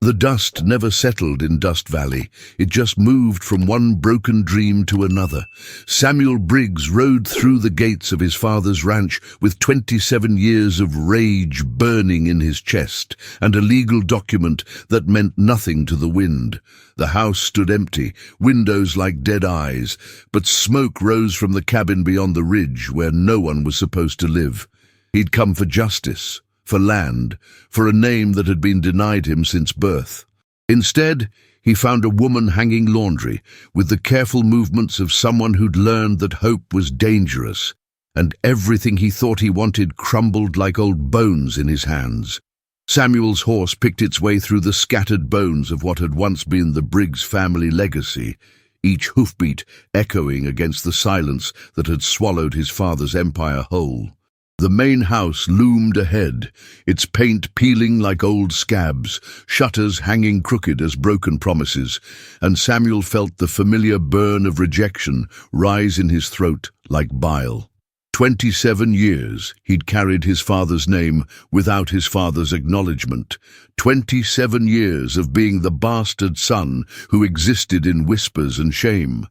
The dust never settled in Dust Valley. It just moved from one broken dream to another. Samuel Briggs rode through the gates of his father's ranch with 27 years of rage burning in his chest and a legal document that meant nothing to the wind. The house stood empty, windows like dead eyes, but smoke rose from the cabin beyond the ridge where no one was supposed to live. He'd come for justice, for land, for a name that had been denied him since birth. Instead, he found a woman hanging laundry, with the careful movements of someone who'd learned that hope was dangerous, and everything he thought he wanted crumbled like old bones in his hands. Samuel's horse picked its way through the scattered bones of what had once been the Briggs family legacy, each hoofbeat echoing against the silence that had swallowed his father's empire whole. The main house loomed ahead, its paint peeling like old scabs, shutters hanging crooked as broken promises, and Samuel felt the familiar burn of rejection rise in his throat like bile. 27 years he'd carried his father's name without his father's acknowledgement. 27 years of being the bastard son who existed in whispers and shame.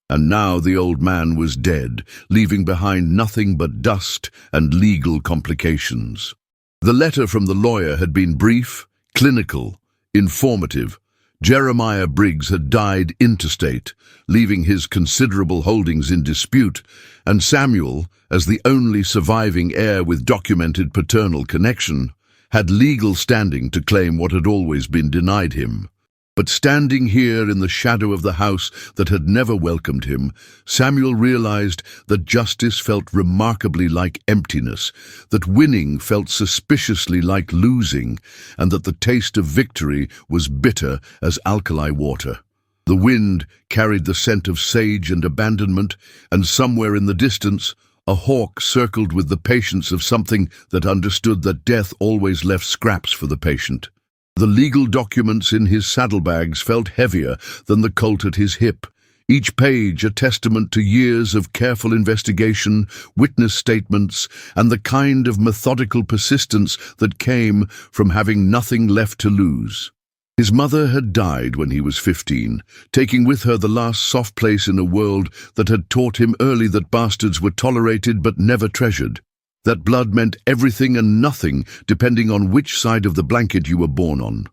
And now the old man was dead, leaving behind nothing but dust and legal complications. The letter from the lawyer had been brief, clinical, informative. Jeremiah Briggs had died intestate, leaving his considerable holdings in dispute, and Samuel, as the only surviving heir with documented paternal connection, had legal standing to claim what had always been denied him. But standing here in the shadow of the house that had never welcomed him, Samuel realized that justice felt remarkably like emptiness, that winning felt suspiciously like losing, and that the taste of victory was bitter as alkali water. The wind carried the scent of sage and abandonment, and somewhere in the distance, a hawk circled with the patience of something that understood that death always left scraps for the patient. The legal documents in his saddlebags felt heavier than the colt at his hip, each page a testament to years of careful investigation, witness statements, and the kind of methodical persistence that came from having nothing left to lose. His mother had died when he was 15, taking with her the last soft place in a world that had taught him early that bastards were tolerated but never treasured. That blood meant everything and nothing, depending on which side of the blanket you were born on.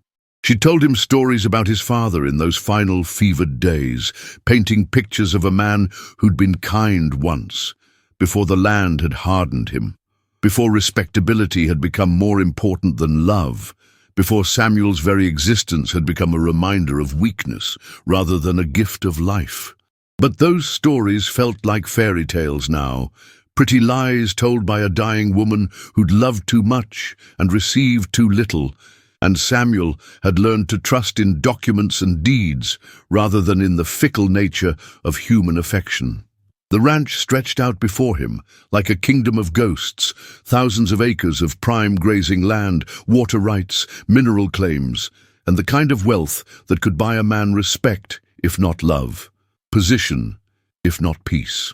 She told him stories about his father in those final fevered days, painting pictures of a man who'd been kind once, before the land had hardened him, before respectability had become more important than love, before Samuel's very existence had become a reminder of weakness rather than a gift of life. But those stories felt like fairy tales now, pretty lies told by a dying woman who'd loved too much and received too little, and Samuel had learned to trust in documents and deeds rather than in the fickle nature of human affection. The ranch stretched out before him like a kingdom of ghosts, thousands of acres of prime grazing land, water rights, mineral claims, and the kind of wealth that could buy a man respect, if not love, position, if not peace.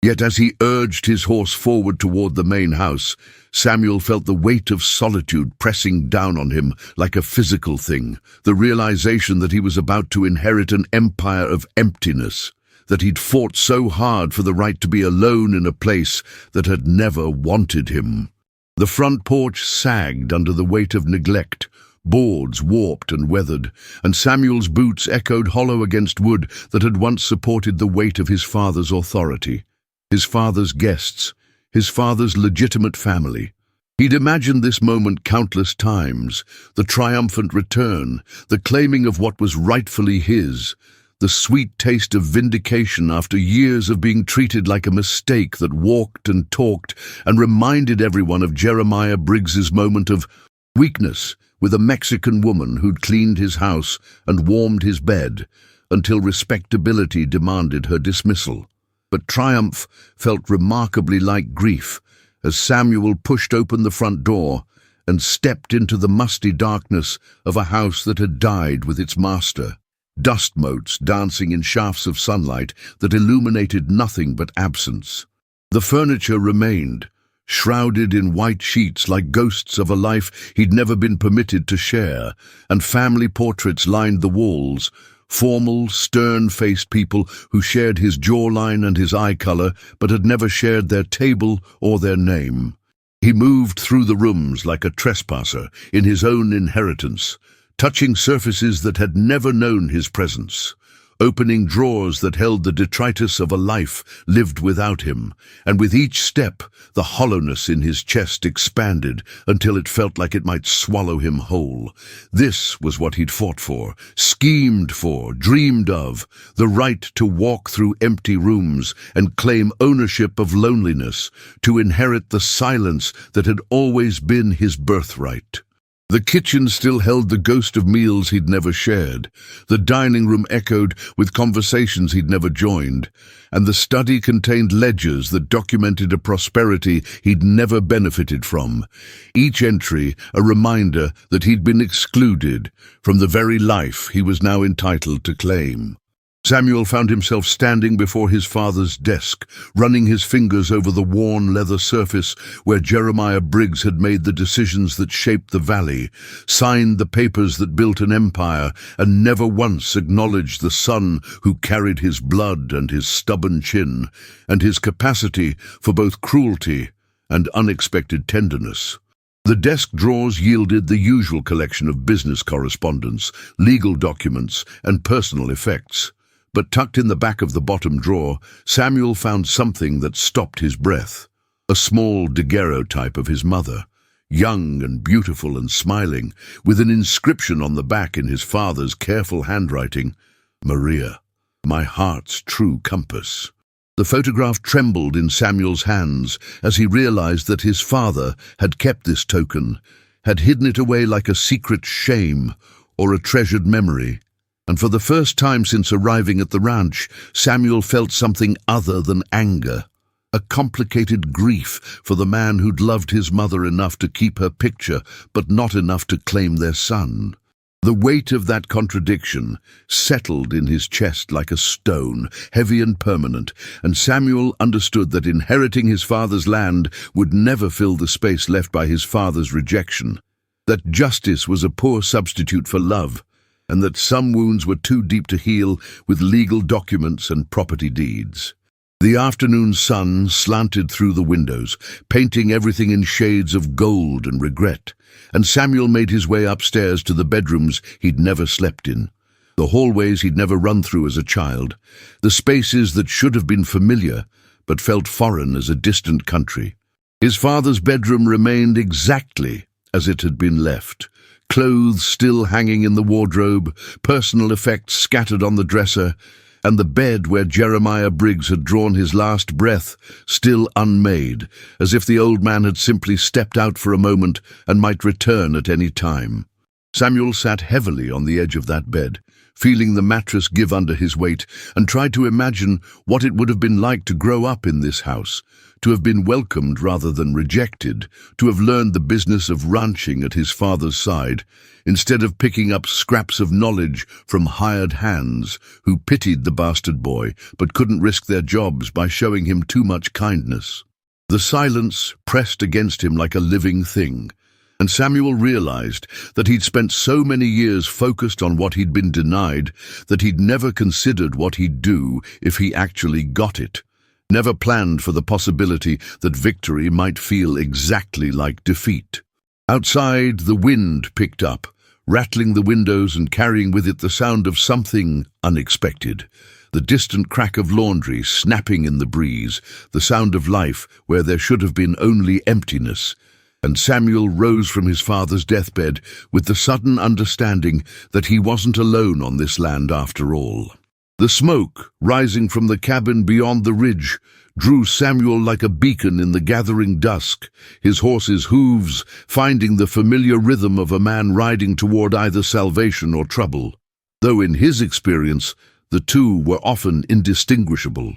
Yet as he urged his horse forward toward the main house, Samuel felt the weight of solitude pressing down on him like a physical thing, the realization that he was about to inherit an empire of emptiness, that he'd fought so hard for the right to be alone in a place that had never wanted him. The front porch sagged under the weight of neglect, boards warped and weathered, and Samuel's boots echoed hollow against wood that had once supported the weight of his father's authority. His father's guests, his father's legitimate family. He'd imagined this moment countless times, the triumphant return, the claiming of what was rightfully his, the sweet taste of vindication after years of being treated like a mistake that walked and talked and reminded everyone of Jeremiah Briggs's moment of weakness with a Mexican woman who'd cleaned his house and warmed his bed until respectability demanded her dismissal. But triumph felt remarkably like grief as Samuel pushed open the front door and stepped into the musty darkness of a house that had died with its master, dust motes dancing in shafts of sunlight that illuminated nothing but absence. The furniture remained, shrouded in white sheets like ghosts of a life he'd never been permitted to share, and family portraits lined the walls, formal, stern-faced people who shared his jawline and his eye color but had never shared their table or their name. He moved through the rooms like a trespasser in his own inheritance, touching surfaces that had never known his presence, opening drawers that held the detritus of a life lived without him, and with each step the hollowness in his chest expanded until it felt like it might swallow him whole. This was what he'd fought for, schemed for, dreamed of, the right to walk through empty rooms and claim ownership of loneliness, to inherit the silence that had always been his birthright. The kitchen still held the ghost of meals he'd never shared, the dining room echoed with conversations he'd never joined, and the study contained ledgers that documented a prosperity he'd never benefited from, each entry a reminder that he'd been excluded from the very life he was now entitled to claim. Samuel found himself standing before his father's desk, running his fingers over the worn leather surface where Jeremiah Briggs had made the decisions that shaped the valley, signed the papers that built an empire, and never once acknowledged the son who carried his blood and his stubborn chin, and his capacity for both cruelty and unexpected tenderness. The desk drawers yielded the usual collection of business correspondence, legal documents, and personal effects. But tucked in the back of the bottom drawer, Samuel found something that stopped his breath. A small daguerreotype of his mother, young and beautiful and smiling, with an inscription on the back in his father's careful handwriting, "Maria, my heart's true compass." The photograph trembled in Samuel's hands as he realized that his father had kept this token, had hidden it away like a secret shame or a treasured memory. And for the first time since arriving at the ranch, Samuel felt something other than anger, a complicated grief for the man who'd loved his mother enough to keep her picture, but not enough to claim their son. The weight of that contradiction settled in his chest like a stone, heavy and permanent, and Samuel understood that inheriting his father's land would never fill the space left by his father's rejection, that justice was a poor substitute for love, and that some wounds were too deep to heal with legal documents and property deeds. The afternoon sun slanted through the windows, painting everything in shades of gold and regret, and Samuel made his way upstairs to the bedrooms he'd never slept in, the hallways he'd never run through as a child, the spaces that should have been familiar but felt foreign as a distant country. His father's bedroom remained exactly as it had been left, clothes still hanging in the wardrobe, personal effects scattered on the dresser, and the bed where Jeremiah Briggs had drawn his last breath still unmade, as if the old man had simply stepped out for a moment and might return at any time. Samuel sat heavily on the edge of that bed, feeling the mattress give under his weight, and tried to imagine what it would have been like to grow up in this house, to have been welcomed rather than rejected, to have learned the business of ranching at his father's side, instead of picking up scraps of knowledge from hired hands who pitied the bastard boy but couldn't risk their jobs by showing him too much kindness. The silence pressed against him like a living thing, and Samuel realized that he'd spent so many years focused on what he'd been denied that he'd never considered what he'd do if he actually got it, never planned for the possibility that victory might feel exactly like defeat. Outside, the wind picked up, rattling the windows and carrying with it the sound of something unexpected, the distant crack of laundry snapping in the breeze, the sound of life where there should have been only emptiness. And Samuel rose from his father's deathbed with the sudden understanding that he wasn't alone on this land after all. The smoke, rising from the cabin beyond the ridge, drew Samuel like a beacon in the gathering dusk, his horse's hooves finding the familiar rhythm of a man riding toward either salvation or trouble, though in his experience the two were often indistinguishable.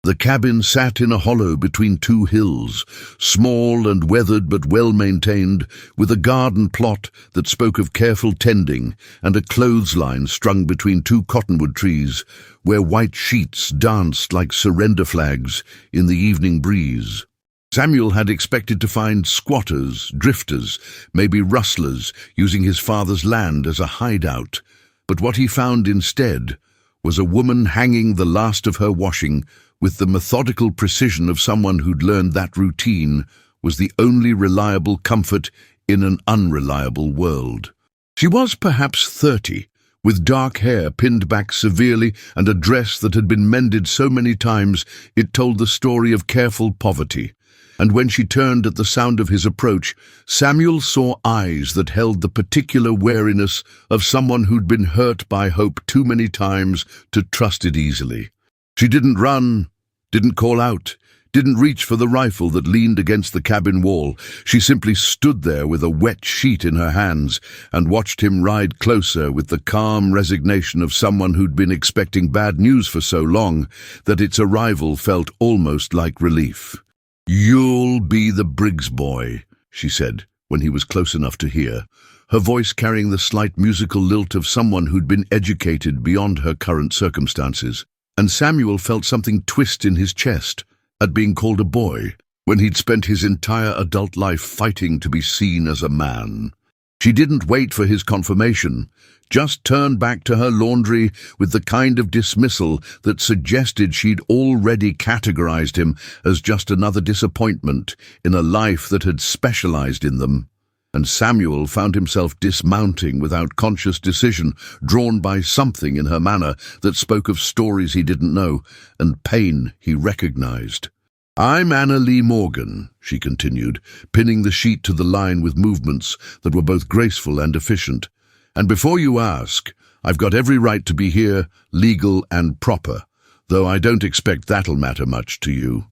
The cabin sat in a hollow between two hills, small and weathered but well-maintained, with a garden plot that spoke of careful tending and a clothesline strung between two cottonwood trees, where white sheets danced like surrender flags in the evening breeze. Samuel had expected to find squatters, drifters, maybe rustlers, using his father's land as a hideout. But what he found instead was a woman hanging the last of her washing with the methodical precision of someone who'd learned that routine was the only reliable comfort in an unreliable world. She was perhaps 30, with dark hair pinned back severely and a dress that had been mended so many times it told the story of careful poverty. And when she turned at the sound of his approach, Samuel saw eyes that held the particular wariness of someone who'd been hurt by hope too many times to trust it easily. She didn't run, didn't call out, didn't reach for the rifle that leaned against the cabin wall. She simply stood there with a wet sheet in her hands and watched him ride closer with the calm resignation of someone who'd been expecting bad news for so long that its arrival felt almost like relief. "You'll be the Briggs boy," she said, when he was close enough to hear, her voice carrying the slight musical lilt of someone who'd been educated beyond her current circumstances. And Samuel felt something twist in his chest at being called a boy when he'd spent his entire adult life fighting to be seen as a man. She didn't wait for his confirmation, just turned back to her laundry with the kind of dismissal that suggested she'd already categorized him as just another disappointment in a life that had specialized in them. And Samuel found himself dismounting without conscious decision, drawn by something in her manner that spoke of stories he didn't know and pain he recognized. "I'm Anna Lee Morgan," she continued, pinning the sheet to the line with movements that were both graceful and efficient. "And before you ask, I've got every right to be here, legal and proper, though I don't expect that'll matter much to you."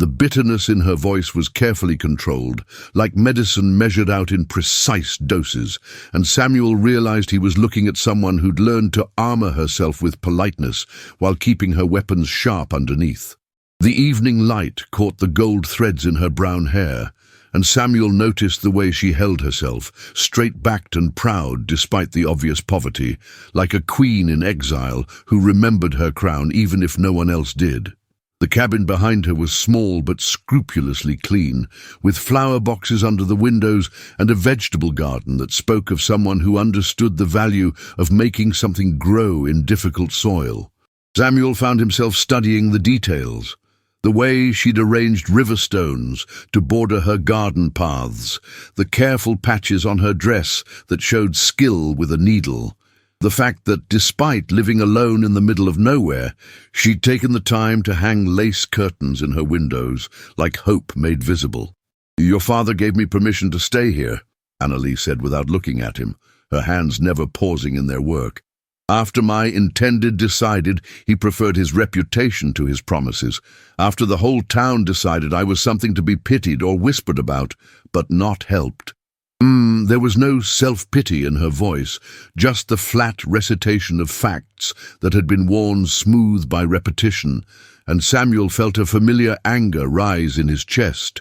The bitterness in her voice was carefully controlled, like medicine measured out in precise doses, and Samuel realized he was looking at someone who'd learned to armor herself with politeness while keeping her weapons sharp underneath. The evening light caught the gold threads in her brown hair, and Samuel noticed the way she held herself, straight-backed and proud despite the obvious poverty, like a queen in exile who remembered her crown even if no one else did. The cabin behind her was small but scrupulously clean, with flower boxes under the windows and a vegetable garden that spoke of someone who understood the value of making something grow in difficult soil. Samuel found himself studying the details. The way she'd arranged river stones to border her garden paths, the careful patches on her dress that showed skill with a needle, the fact that despite living alone in the middle of nowhere, she'd taken the time to hang lace curtains in her windows, like hope made visible. "Your father gave me permission to stay here," Annalie said without looking at him, her hands never pausing in their work. "After my intended decided he preferred his reputation to his promises, after the whole town decided I was something to be pitied or whispered about, but not helped." There was no self-pity in her voice, just the flat recitation of facts that had been worn smooth by repetition, and Samuel felt a familiar anger rise in his chest.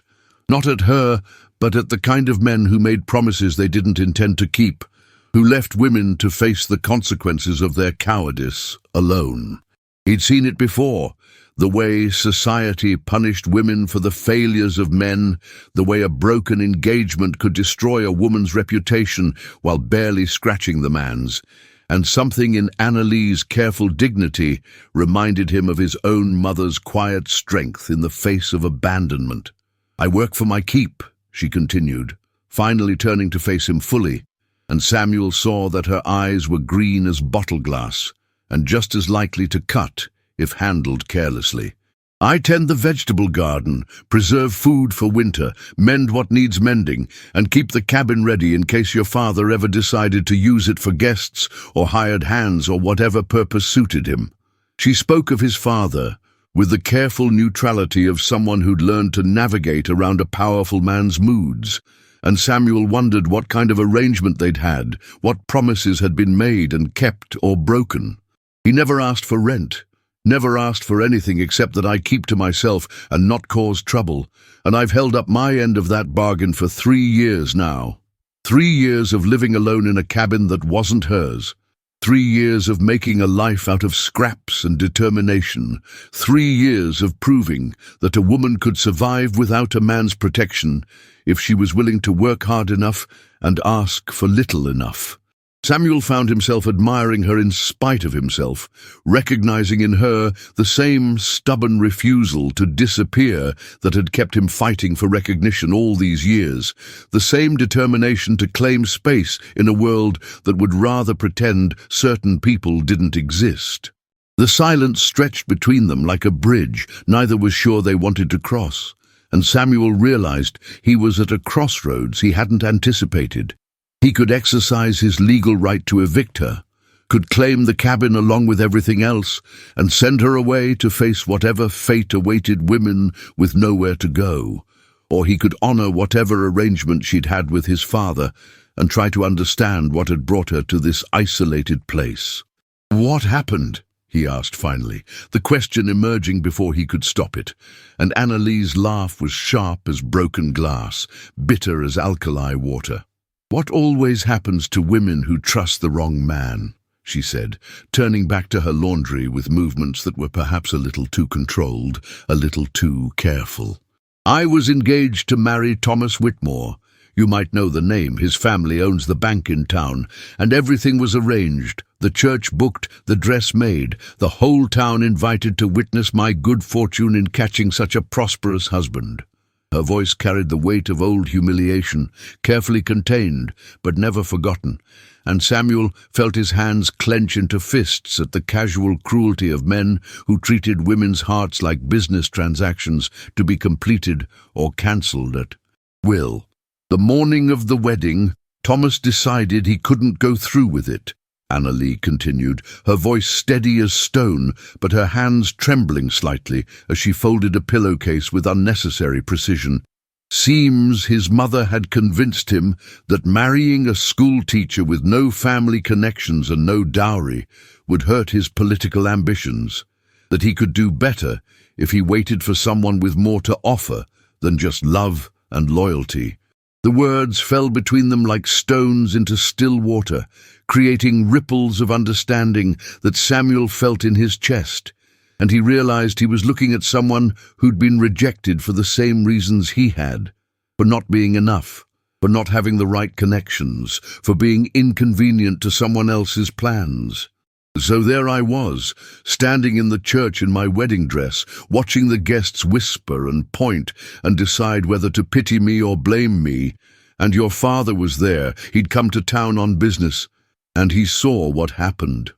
Not at her, but at the kind of men who made promises they didn't intend to keep, who left women to face the consequences of their cowardice alone. He'd seen it before, the way society punished women for the failures of men, the way a broken engagement could destroy a woman's reputation while barely scratching the man's, and something in Annalie's careful dignity reminded him of his own mother's quiet strength in the face of abandonment. "I work for my keep," she continued, finally turning to face him fully, and Samuel saw that her eyes were green as bottle glass, and just as likely to cut if handled carelessly. "I tend the vegetable garden, preserve food for winter, mend what needs mending, and keep the cabin ready in case your father ever decided to use it for guests or hired hands or whatever purpose suited him." She spoke of his father with the careful neutrality of someone who'd learned to navigate around a powerful man's moods, and Samuel wondered what kind of arrangement they'd had, what promises had been made and kept or broken. He never asked for rent, never asked for anything except that I keep to myself and not cause trouble, and I've held up my end of that bargain for 3 years now. 3 years of living alone in a cabin that wasn't hers. 3 years of making a life out of scraps and determination. 3 years of proving that a woman could survive without a man's protection if she was willing to work hard enough and ask for little enough. Samuel found himself admiring her in spite of himself, recognizing in her the same stubborn refusal to disappear that had kept him fighting for recognition all these years, the same determination to claim space in a world that would rather pretend certain people didn't exist. The silence stretched between them like a bridge neither was sure they wanted to cross, and Samuel realized he was at a crossroads he hadn't anticipated. He could exercise his legal right to evict her, could claim the cabin along with everything else, and send her away to face whatever fate awaited women with nowhere to go. Or he could honor whatever arrangement she'd had with his father and try to understand what had brought her to this isolated place. "What happened?" he asked finally, the question emerging before he could stop it, and Annalee's laugh was sharp as broken glass, bitter as alkali water. "What always happens to women who trust the wrong man?" she said, turning back to her laundry with movements that were perhaps a little too controlled, a little too careful. "I was engaged to marry Thomas Whitmore. You might know the name, his family owns the bank in town, and everything was arranged, the church booked, the dress made, the whole town invited to witness my good fortune in catching such a prosperous husband." Her voice carried the weight of old humiliation, carefully contained, but never forgotten, and Samuel felt his hands clench into fists at the casual cruelty of men who treated women's hearts like business transactions to be completed or cancelled at will. The morning of the wedding, Thomas decided he couldn't go through with it. Annalee continued, her voice steady as stone, but her hands trembling slightly as she folded a pillowcase with unnecessary precision. Seems his mother had convinced him that marrying a school teacher with no family connections and no dowry would hurt his political ambitions, that he could do better if he waited for someone with more to offer than just love and loyalty. The words fell between them like stones into still water, creating ripples of understanding that Samuel felt in his chest, and he realized he was looking at someone who'd been rejected for the same reasons he had, for not being enough, for not having the right connections, for being inconvenient to someone else's plans. So there I was, standing in the church in my wedding dress, watching the guests whisper and point and decide whether to pity me or blame me. And your father was there. He'd come to town on business, and he saw what happened.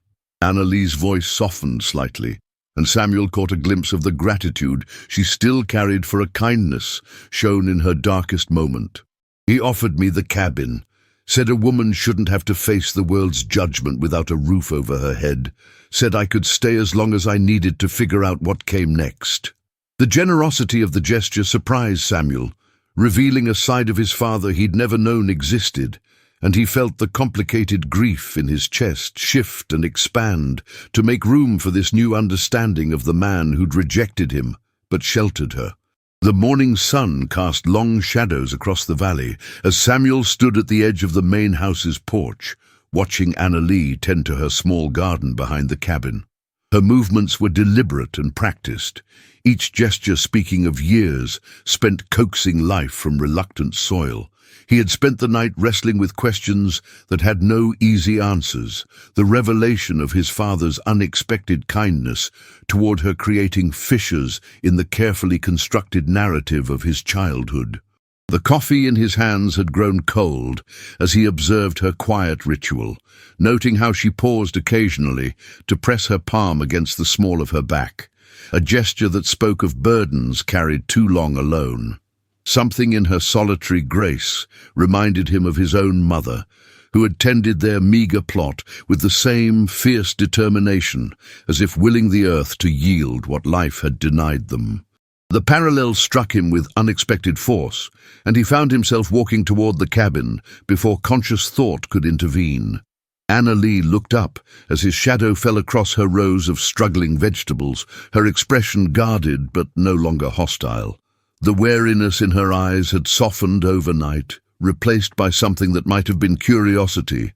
Annalee's voice softened slightly, and Samuel caught a glimpse of the gratitude she still carried for a kindness shown in her darkest moment. "He offered me the cabin. Said a woman shouldn't have to face the world's judgment without a roof over her head. Said I could stay as long as I needed to figure out what came next." The generosity of the gesture surprised Samuel, revealing a side of his father he'd never known existed, and he felt the complicated grief in his chest shift and expand to make room for this new understanding of the man who'd rejected him but sheltered her. The morning sun cast long shadows across the valley as Samuel stood at the edge of the main house's porch, watching Annalee tend to her small garden behind the cabin. Her movements were deliberate and practiced, each gesture speaking of years spent coaxing life from reluctant soil. He had spent the night wrestling with questions that had no easy answers, the revelation of his father's unexpected kindness toward her creating fissures in the carefully constructed narrative of his childhood. The coffee in his hands had grown cold as he observed her quiet ritual, noting how she paused occasionally to press her palm against the small of her back, a gesture that spoke of burdens carried too long alone. Something in her solitary grace reminded him of his own mother, who had tended their meagre plot with the same fierce determination, as if willing the earth to yield what life had denied them. The parallel struck him with unexpected force, and he found himself walking toward the cabin before conscious thought could intervene. Annalee looked up as his shadow fell across her rows of struggling vegetables, her expression guarded but no longer hostile. The wariness in her eyes had softened overnight, replaced by something that might have been curiosity,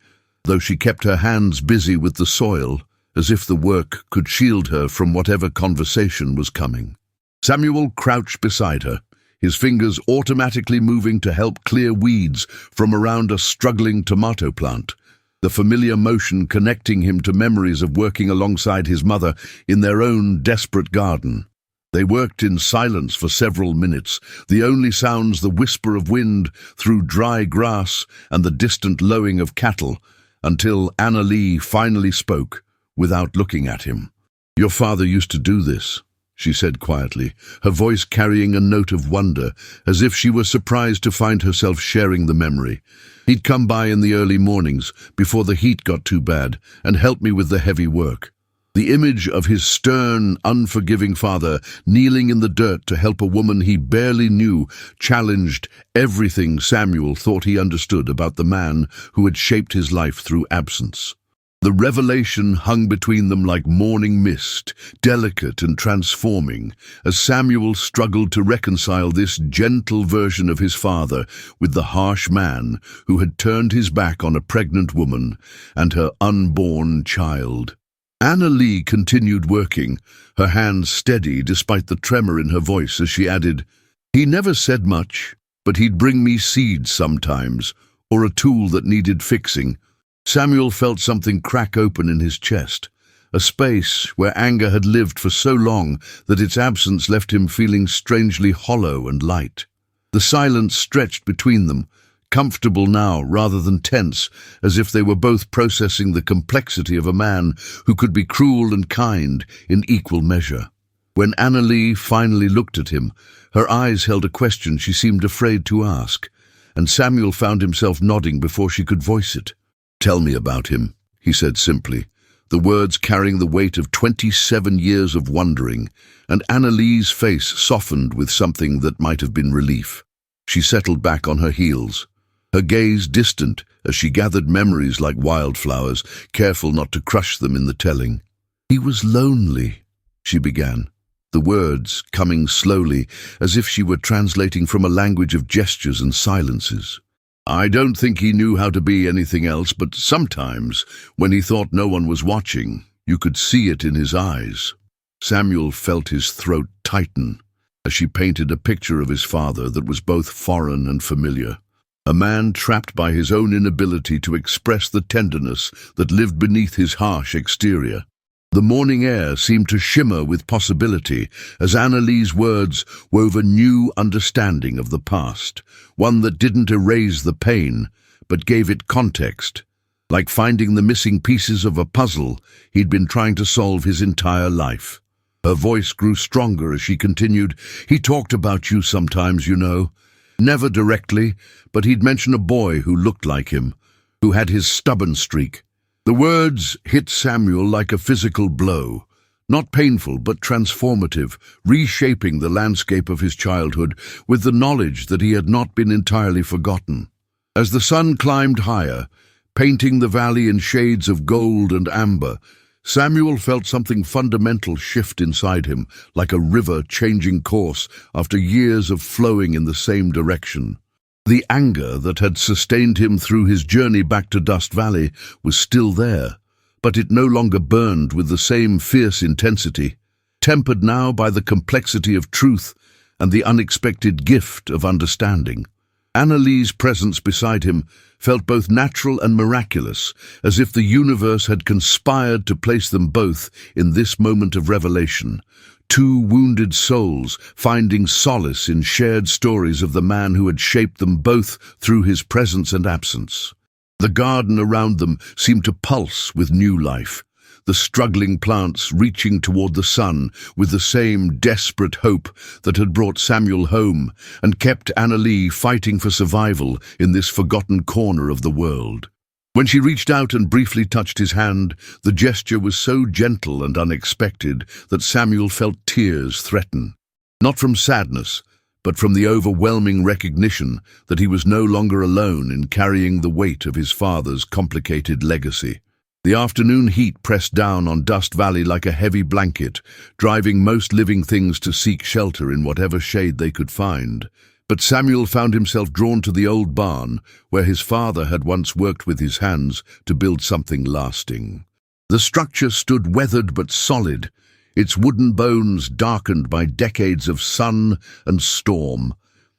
though she kept her hands busy with the soil, as if the work could shield her from whatever conversation was coming. Samuel crouched beside her, his fingers automatically moving to help clear weeds from around a struggling tomato plant, the familiar motion connecting him to memories of working alongside his mother in their own desperate garden. They worked in silence for several minutes, the only sounds the whisper of wind through dry grass and the distant lowing of cattle, until Anna Lee finally spoke, without looking at him. "Your father used to do this," she said quietly, her voice carrying a note of wonder, as if she were surprised to find herself sharing the memory. "He'd come by in the early mornings, before the heat got too bad, and help me with the heavy work." The image of his stern, unforgiving father kneeling in the dirt to help a woman he barely knew challenged everything Samuel thought he understood about the man who had shaped his life through absence. The revelation hung between them like morning mist, delicate and transforming, as Samuel struggled to reconcile this gentle version of his father with the harsh man who had turned his back on a pregnant woman and her unborn child. Anna Lee continued working, her hands steady despite the tremor in her voice as she added, "He never said much, but he'd bring me seeds sometimes, or a tool that needed fixing." Samuel felt something crack open in his chest, a space where anger had lived for so long that its absence left him feeling strangely hollow and light. The silence stretched between them, comfortable now rather than tense, as if they were both processing the complexity of a man who could be cruel and kind in equal measure. When Anna Lee finally looked at him, her eyes held a question she seemed afraid to ask, and Samuel found himself nodding before she could voice it. "Tell me about him," he said simply, the words carrying the weight of 27 years of wondering, and Anna Lee's face softened with something that might have been relief. She settled back on her heels, her gaze distant as she gathered memories like wildflowers, careful not to crush them in the telling. "He was lonely," she began, the words coming slowly, as if she were translating from a language of gestures and silences. "I don't think he knew how to be anything else, but sometimes, when he thought no one was watching, you could see it in his eyes." Samuel felt his throat tighten as she painted a picture of his father that was both foreign and familiar. A man trapped by his own inability to express the tenderness that lived beneath his harsh exterior. The morning air seemed to shimmer with possibility as Anna Lee's words wove a new understanding of the past, one that didn't erase the pain, but gave it context, like finding the missing pieces of a puzzle he'd been trying to solve his entire life. Her voice grew stronger as she continued, "He talked about you sometimes, you know. Never directly, but he'd mention a boy who looked like him, who had his stubborn streak." The words hit Samuel like a physical blow, not painful but transformative, reshaping the landscape of his childhood with the knowledge that he had not been entirely forgotten. As the sun climbed higher, painting the valley in shades of gold and amber, Samuel felt something fundamental shift inside him, like a river changing course after years of flowing in the same direction. The anger that had sustained him through his journey back to Dust Valley was still there, but it no longer burned with the same fierce intensity, tempered now by the complexity of truth and the unexpected gift of understanding. Anna Lee's presence beside him felt both natural and miraculous, as if the universe had conspired to place them both in this moment of revelation. Two wounded souls finding solace in shared stories of the man who had shaped them both through his presence and absence. The garden around them seemed to pulse with new life, the struggling plants reaching toward the sun with the same desperate hope that had brought Samuel home and kept Anna Lee fighting for survival in this forgotten corner of the world. When she reached out and briefly touched his hand, the gesture was so gentle and unexpected that Samuel felt tears threaten. Not from sadness, but from the overwhelming recognition that he was no longer alone in carrying the weight of his father's complicated legacy. The afternoon heat pressed down on Dust Valley like a heavy blanket, driving most living things to seek shelter in whatever shade they could find. But Samuel found himself drawn to the old barn, where his father had once worked with his hands to build something lasting. The structure stood weathered but solid, its wooden bones darkened by decades of sun and storm.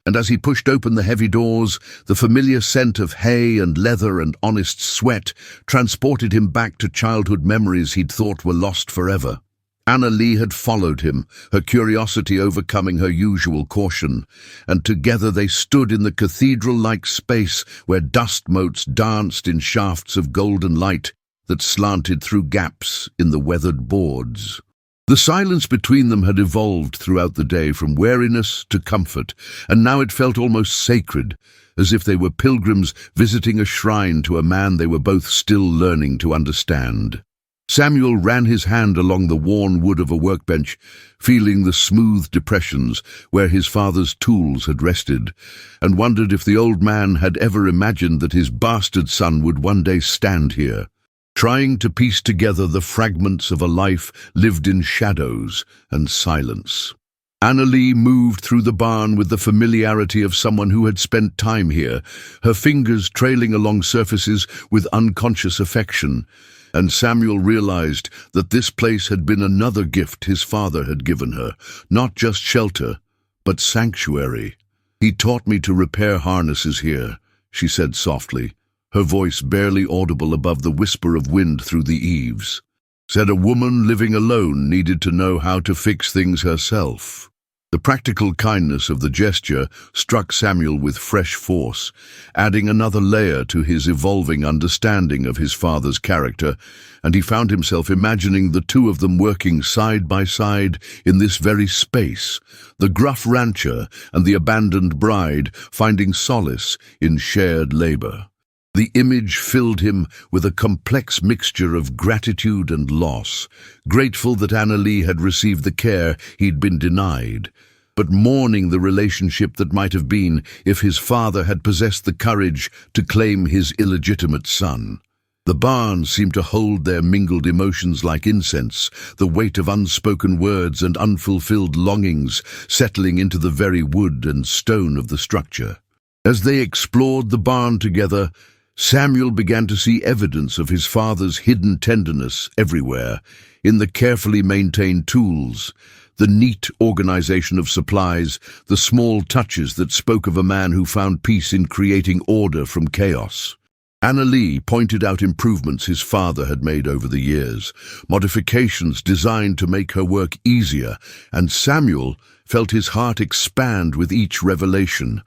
And as he pushed open the heavy doors, the familiar scent of hay and leather and honest sweat transported him back to childhood memories he'd thought were lost forever. Anna Lee had followed him, her curiosity overcoming her usual caution, and together they stood in the cathedral-like space where dust motes danced in shafts of golden light that slanted through gaps in the weathered boards. The silence between them had evolved throughout the day from wariness to comfort, and now it felt almost sacred, as if they were pilgrims visiting a shrine to a man they were both still learning to understand. Samuel ran his hand along the worn wood of a workbench, feeling the smooth depressions where his father's tools had rested, and wondered if the old man had ever imagined that his bastard son would one day stand here, trying to piece together the fragments of a life lived in shadows and silence. Anna Lee moved through the barn with the familiarity of someone who had spent time here, her fingers trailing along surfaces with unconscious affection, and Samuel realized that this place had been another gift his father had given her, not just shelter, but sanctuary. "He taught me to repair harnesses here," she said softly, her voice barely audible above the whisper of wind through the eaves. "Said a woman living alone needed to know how to fix things herself." The practical kindness of the gesture struck Samuel with fresh force, adding another layer to his evolving understanding of his father's character, and he found himself imagining the two of them working side by side in this very space, the gruff rancher and the abandoned bride finding solace in shared labor. The image filled him with a complex mixture of gratitude and loss, grateful that Anna Lee had received the care he'd been denied, but mourning the relationship that might have been if his father had possessed the courage to claim his illegitimate son. The barn seemed to hold their mingled emotions like incense, the weight of unspoken words and unfulfilled longings settling into the very wood and stone of the structure. As they explored the barn together, Samuel began to see evidence of his father's hidden tenderness everywhere, in the carefully maintained tools, the neat organization of supplies, the small touches that spoke of a man who found peace in creating order from chaos. Anna Lee pointed out improvements his father had made over the years, modifications designed to make her work easier, and Samuel felt his heart expand with each revelation,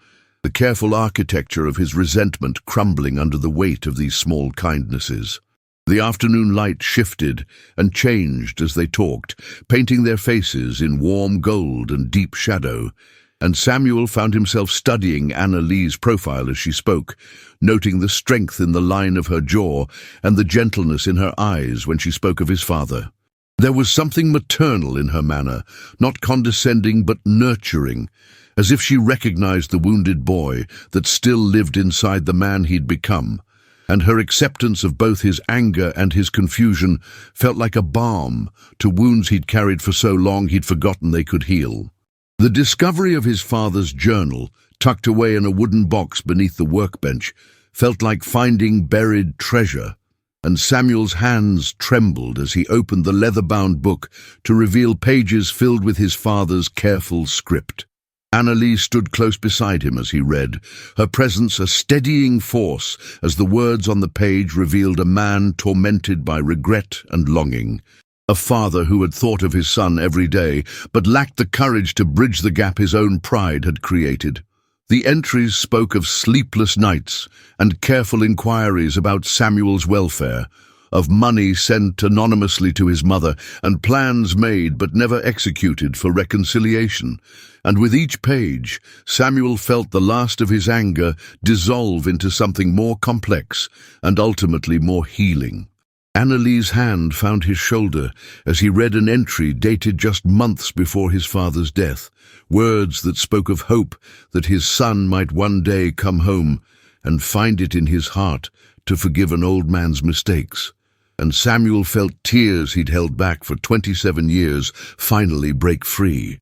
the careful architecture of his resentment crumbling under the weight of these small kindnesses. The afternoon light shifted and changed as they talked, painting their faces in warm gold and deep shadow, and Samuel found himself studying Anna Lee's profile as she spoke, noting the strength in the line of her jaw and the gentleness in her eyes when she spoke of his father. There was something maternal in her manner, not condescending but nurturing, as if she recognized the wounded boy that still lived inside the man he'd become, and her acceptance of both his anger and his confusion felt like a balm to wounds he'd carried for so long he'd forgotten they could heal. The discovery of his father's journal, tucked away in a wooden box beneath the workbench, felt like finding buried treasure, and Samuel's hands trembled as he opened the leather-bound book to reveal pages filled with his father's careful script. Anna Lee stood close beside him as he read, her presence a steadying force as the words on the page revealed a man tormented by regret and longing, a father who had thought of his son every day but lacked the courage to bridge the gap his own pride had created. The entries spoke of sleepless nights and careful inquiries about Samuel's welfare, of money sent anonymously to his mother and plans made but never executed for reconciliation. And with each page, Samuel felt the last of his anger dissolve into something more complex and ultimately more healing. Anna Lee's hand found his shoulder as he read an entry dated just months before his father's death, words that spoke of hope that his son might one day come home and find it in his heart to forgive an old man's mistakes. And Samuel felt tears he'd held back for 27 years finally break free.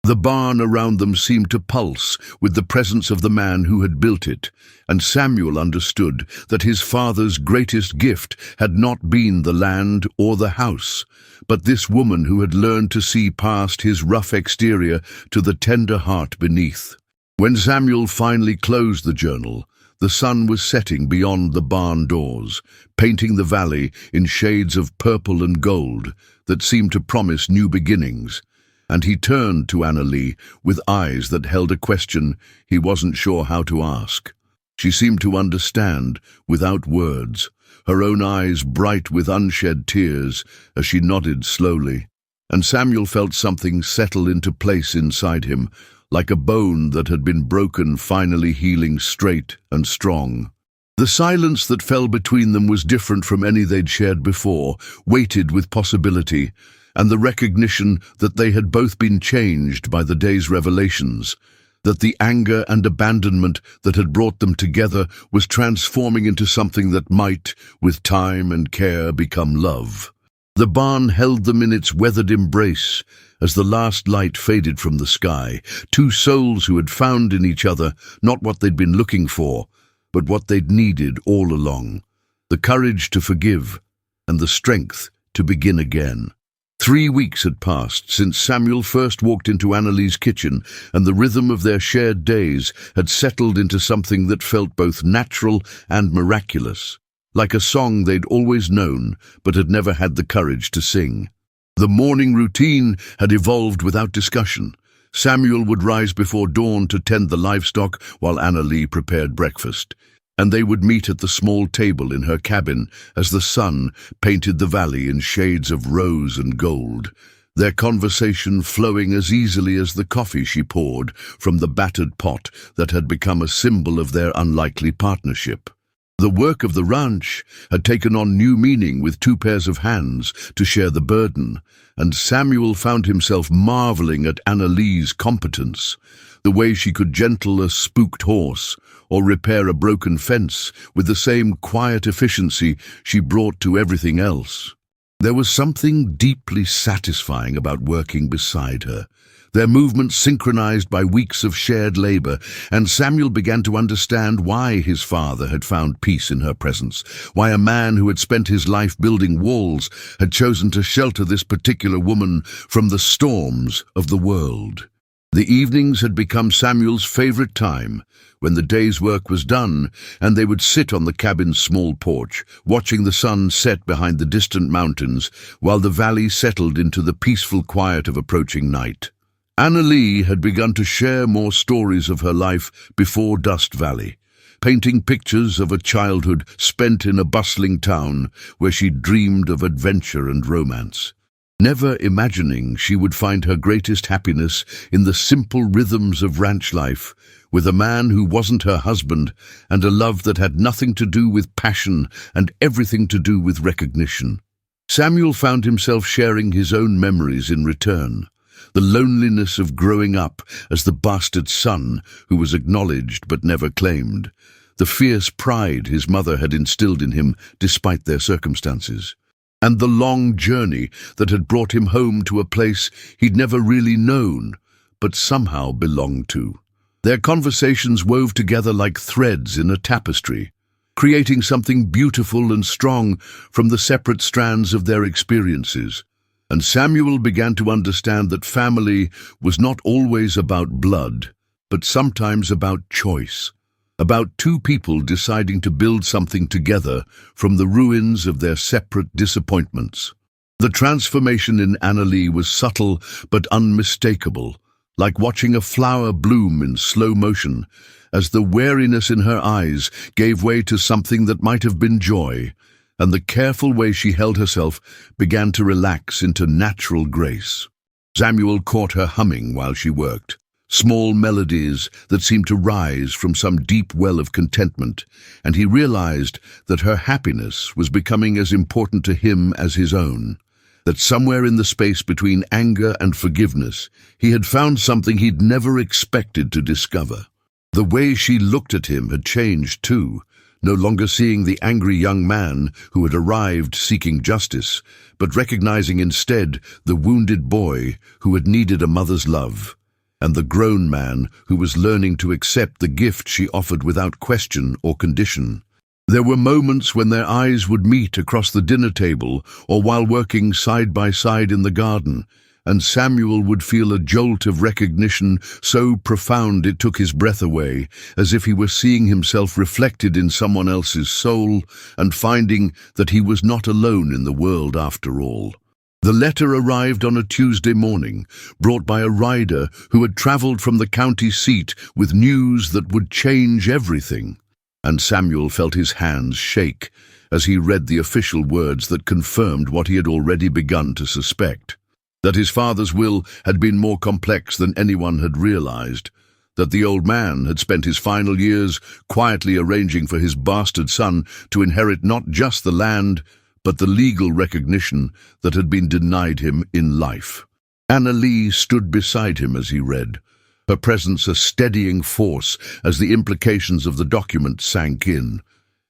The barn around them seemed to pulse with the presence of the man who had built it, and Samuel understood that his father's greatest gift had not been the land or the house, but this woman who had learned to see past his rough exterior to the tender heart beneath. When Samuel finally closed the journal, the sun was setting beyond the barn doors, painting the valley in shades of purple and gold that seemed to promise new beginnings. And he turned to Annalie with eyes that held a question he wasn't sure how to ask. She seemed to understand without words, her own eyes bright with unshed tears as she nodded slowly. And Samuel felt something settle into place inside him, like a bone that had been broken finally healing straight and strong. The silence that fell between them was different from any they'd shared before, weighted with possibility, and the recognition that they had both been changed by the day's revelations, that the anger and abandonment that had brought them together was transforming into something that might, with time and care, become love. The barn held them in its weathered embrace as the last light faded from the sky, two souls who had found in each other not what they'd been looking for, but what they'd needed all along, the courage to forgive and the strength to begin again. 3 weeks had passed since Samuel first walked into Annalie's kitchen, and the rhythm of their shared days had settled into something that felt both natural and miraculous, like a song they'd always known but had never had the courage to sing. The morning routine had evolved without discussion. Samuel would rise before dawn to tend the livestock while Annalie prepared breakfast, and they would meet at the small table in her cabin as the sun painted the valley in shades of rose and gold, their conversation flowing as easily as the coffee she poured from the battered pot that had become a symbol of their unlikely partnership. The work of the ranch had taken on new meaning with 2 pairs of hands to share the burden, and Samuel found himself marveling at Annalie's competence, the way she could gentle a spooked horse or repair a broken fence with the same quiet efficiency she brought to everything else. There was something deeply satisfying about working beside her, their movements synchronized by weeks of shared labor, and Samuel began to understand why his father had found peace in her presence, why a man who had spent his life building walls had chosen to shelter this particular woman from the storms of the world. The evenings had become Samuel's favorite time, when the day's work was done, and they would sit on the cabin's small porch, watching the sun set behind the distant mountains, while the valley settled into the peaceful quiet of approaching night. Annalie had begun to share more stories of her life before Dust Valley, painting pictures of a childhood spent in a bustling town where she dreamed of adventure and romance, never imagining she would find her greatest happiness in the simple rhythms of ranch life, with a man who wasn't her husband, and a love that had nothing to do with passion and everything to do with recognition. Samuel found himself sharing his own memories in return, the loneliness of growing up as the bastard son who was acknowledged but never claimed, the fierce pride his mother had instilled in him despite their circumstances, and the long journey that had brought him home to a place he'd never really known, but somehow belonged to. Their conversations wove together like threads in a tapestry, creating something beautiful and strong from the separate strands of their experiences. And Samuel began to understand that family was not always about blood, but sometimes about choice, about 2 people deciding to build something together from the ruins of their separate disappointments. The transformation in Annalie was subtle but unmistakable, like watching a flower bloom in slow motion, as the wariness in her eyes gave way to something that might have been joy, and the careful way she held herself began to relax into natural grace. Samuel caught her humming while she worked, small melodies that seemed to rise from some deep well of contentment, and he realized that her happiness was becoming as important to him as his own, that somewhere in the space between anger and forgiveness, he had found something he'd never expected to discover. The way she looked at him had changed too, no longer seeing the angry young man who had arrived seeking justice, but recognizing instead the wounded boy who had needed a mother's love. and the grown man who was learning to accept the gift she offered without question or condition. There were moments when their eyes would meet across the dinner table or while working side by side in the garden, and Samuel would feel a jolt of recognition so profound it took his breath away, as if he were seeing himself reflected in someone else's soul and finding that he was not alone in the world after all. The letter arrived on a Tuesday morning, brought by a rider who had travelled from the county seat with news that would change everything. And Samuel felt his hands shake as he read the official words that confirmed what he had already begun to suspect. That his father's will had been more complex than anyone had realized. That the old man had spent his final years quietly arranging for his bastard son to inherit not just the land, but the legal recognition that had been denied him in life. Anna Lee stood beside him as he read, her presence a steadying force as the implications of the document sank in.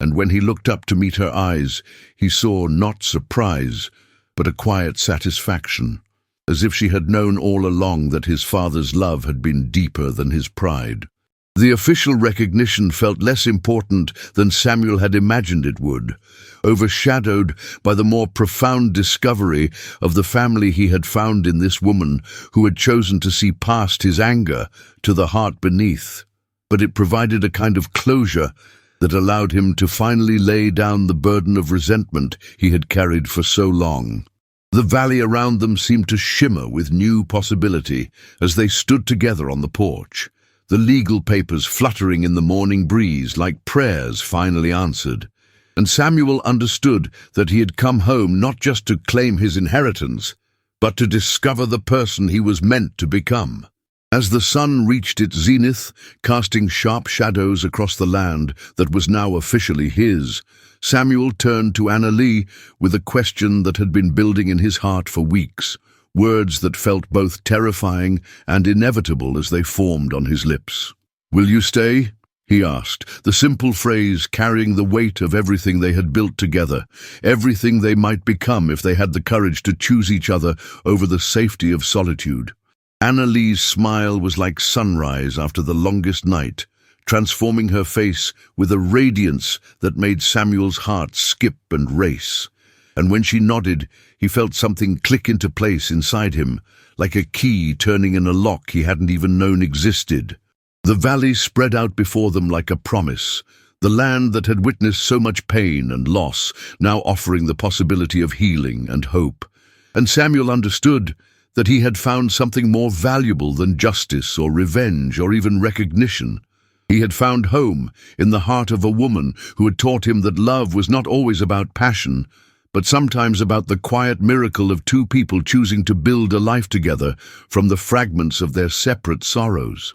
And when he looked up to meet her eyes, he saw not surprise, but a quiet satisfaction, as if she had known all along that his father's love had been deeper than his pride. The official recognition felt less important than Samuel had imagined it would, overshadowed by the more profound discovery of the family he had found in this woman who had chosen to see past his anger to the heart beneath. But it provided a kind of closure that allowed him to finally lay down the burden of resentment he had carried for so long. The valley around them seemed to shimmer with new possibility as they stood together on the porch, the legal papers fluttering in the morning breeze like prayers finally answered. And Samuel understood that he had come home not just to claim his inheritance, but to discover the person he was meant to become. As the sun reached its zenith, casting sharp shadows across the land that was now officially his, Samuel turned to Anna Lee with a question that had been building in his heart for weeks, words that felt both terrifying and inevitable as they formed on his lips. "Will you stay?" he asked, the simple phrase carrying the weight of everything they had built together, everything they might become if they had the courage to choose each other over the safety of solitude. Anna Lee's smile was like sunrise after the longest night, transforming her face with a radiance that made Samuel's heart skip and race. And when she nodded, he felt something click into place inside him, like a key turning in a lock he hadn't even known existed. The valley spread out before them like a promise, the land that had witnessed so much pain and loss, now offering the possibility of healing and hope. And Samuel understood that he had found something more valuable than justice or revenge or even recognition. He had found home in the heart of a woman who had taught him that love was not always about passion, but sometimes about the quiet miracle of two people choosing to build a life together from the fragments of their separate sorrows.